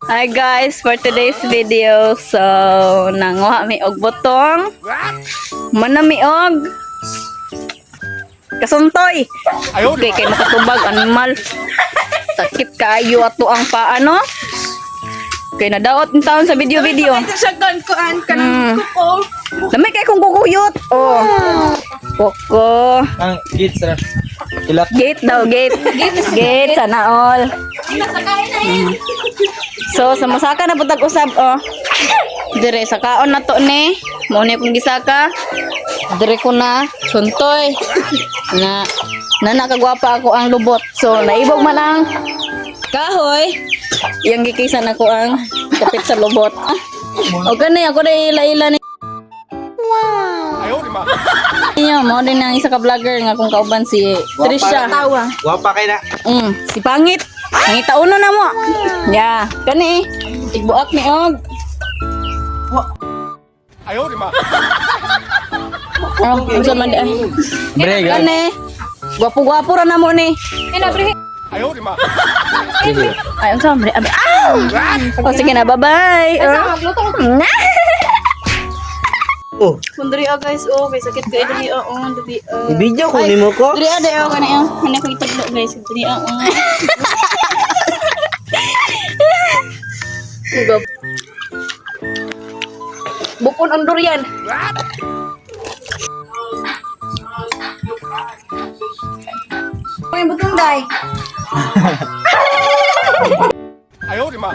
Hi guys, for today's video, so nanguha mi og butong. Manami og kasuntoy. Okay, kay makatubag animal. Sakit kaayo ato ang paa, no? Kay nadaot ng taon sa video-video. Siya kuan kanang kuko. Lamay kay kung kukuyot. Oh. Koko. Ang kids na. Ilat. Gate daw, gate. Gate, sana all. So, sa musaka na putag usab, oh. Dire, sa kaon na to ni. Muna kong gisaka. Dire ko na, suntoy. Nakagwapa ako ang lubot. So, naibog man ang kahoy. Yang gikisan ako ang kapit sa lubot. O gani, ako na ila-ila ni. Inyo, mo din ang isa ka vlogger nga kung kauban si Trisha. Wapa kay na. Si Pangit. Pangit uno na mo. Ya, kani. Tigbuak ni og. Ayaw di ma. Oh, unsa man di ay. Brega. Kani. Gwapo-gwapo ra na mo ni. Ayaw di ma. Ay, unsa man di. Oh, sige na, bye-bye. Oh, Kundri guys, oh, may sakit kay diri oh, diri. video ko nimo ko. Diri ada oh kani oh. Hani ko itaglo guys, diri oh. Ugap. Bukon ang durian. Oy, butong day. Ayaw di ma.